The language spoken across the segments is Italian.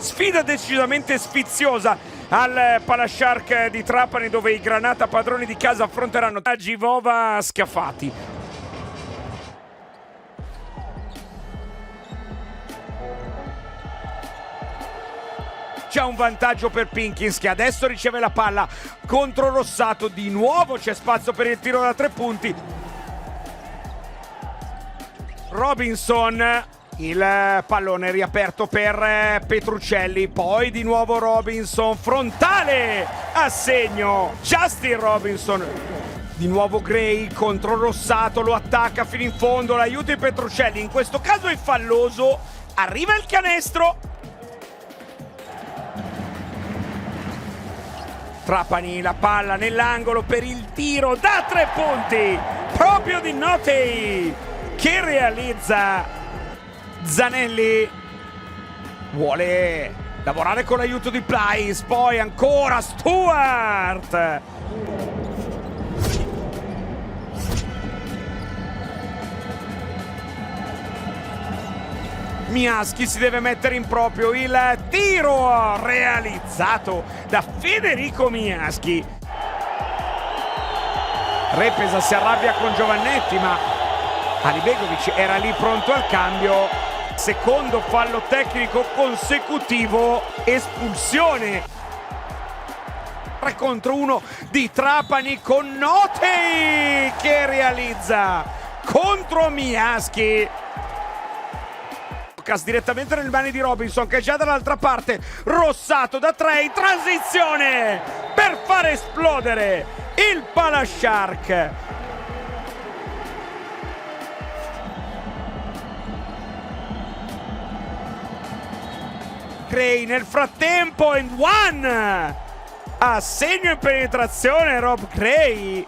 sfida decisamente sfiziosa al Palashark di Trapani, dove i Granata, padroni di casa, affronteranno Givova Scafati. C'è un vantaggio per Pinkins, che adesso riceve la palla contro Rossato. Di nuovo c'è spazio per il tiro da 3 punti. Robinson, il pallone riaperto per Petruccelli, poi di nuovo Robinson, frontale a segno Justin Robinson. Di nuovo Gray contro Rossato, lo attacca fino in fondo, l'aiuto di Petruccelli, in questo caso è falloso, arriva il canestro. Trapani, la palla nell'angolo per il tiro da 3 punti, proprio di Notei, che realizza. Zanelli vuole lavorare con l'aiuto di Plyce, poi ancora Stewart. Miaschi si deve mettere in proprio, il tiro realizzato da Federico Miaschi. Repesa si arrabbia con Giovannetti, ma Alibegovic era lì pronto al cambio. Secondo fallo tecnico consecutivo, espulsione. 3 contro 1 di Trapani con Notei che realizza contro Miaschi. Direttamente nelle mani di Robinson, che è già dall'altra parte. Rossato da 3 in transizione per far esplodere il Palashark. Gray nel frattempo and one a segno in penetrazione Rob Gray.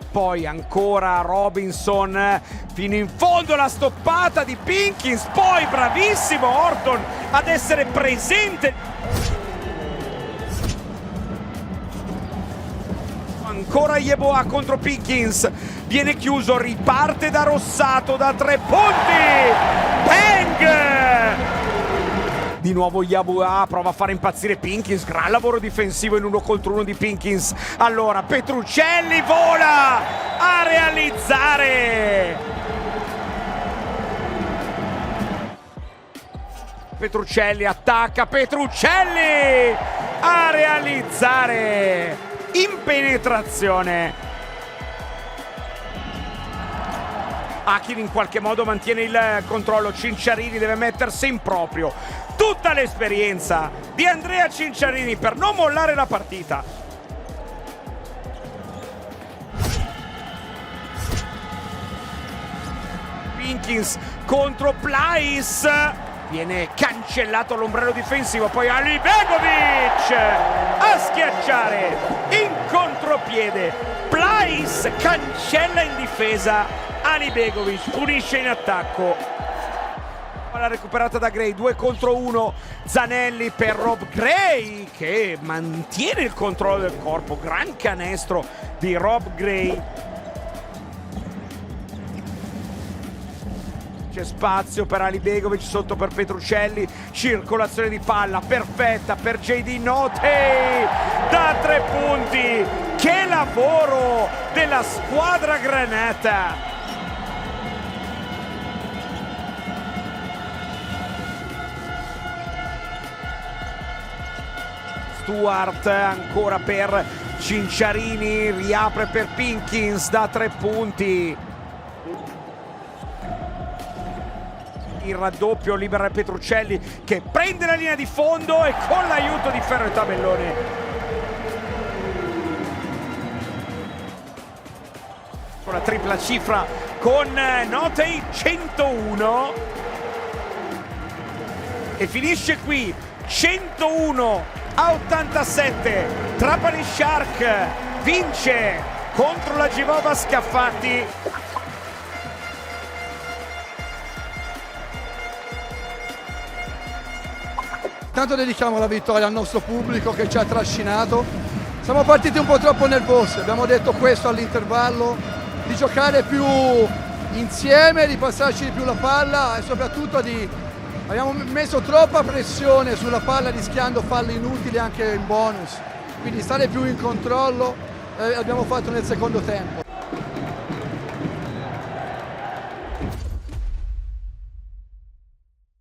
Poi ancora Robinson fino in fondo, la stoppata di Pinkins, poi bravissimo Orton ad essere presente. Ancora Yeboah contro Pinkins, viene chiuso, riparte da Rossato da 3 punti. Bang! Di nuovo Yeboah prova a fare impazzire Pinkins, gran lavoro difensivo in 1 contro 1 di Pinkins. Allora Petruccelli vola a realizzare. Petruccelli attacca, Petruccelli a realizzare in penetrazione. Akin in qualche modo mantiene il controllo, Cinciarini deve mettersi in proprio. Tutta l'esperienza di Andrea Cinciarini per non mollare la partita. Pinkins contro Plyce, viene cancellato l'ombrello difensivo, poi Alibegovic a schiacciare in contropiede. Plyce cancella in difesa, Alibegovic punisce in attacco. Palla recuperata da Gray, 2 contro 1. Zanelli per Rob Gray, che mantiene il controllo del corpo. Gran canestro di Rob Gray. C'è spazio per Alibegovic, sotto per Petruccelli, circolazione di palla perfetta per JD Notei da 3 punti. Che lavoro della squadra Granata! Stewart ancora per Cinciarini, riapre per Pinkins da 3 punti. Il raddoppio libera Petruccelli, che prende la linea di fondo e con l'aiuto di Ferro e Tabellone con la tripla cifra con Notei, 101, e finisce qui 101 a 87. Trapani Shark vince contro la Givova Scafati. Tanto dedichiamo la vittoria al nostro pubblico che ci ha trascinato. Siamo partiti un po' troppo nervosi, abbiamo detto questo all'intervallo, di giocare più insieme, di passarci di più la palla e soprattutto di Abbiamo messo troppa pressione sulla palla rischiando falli inutili anche in bonus, quindi stare più in controllo l'abbiamo fatto nel secondo tempo.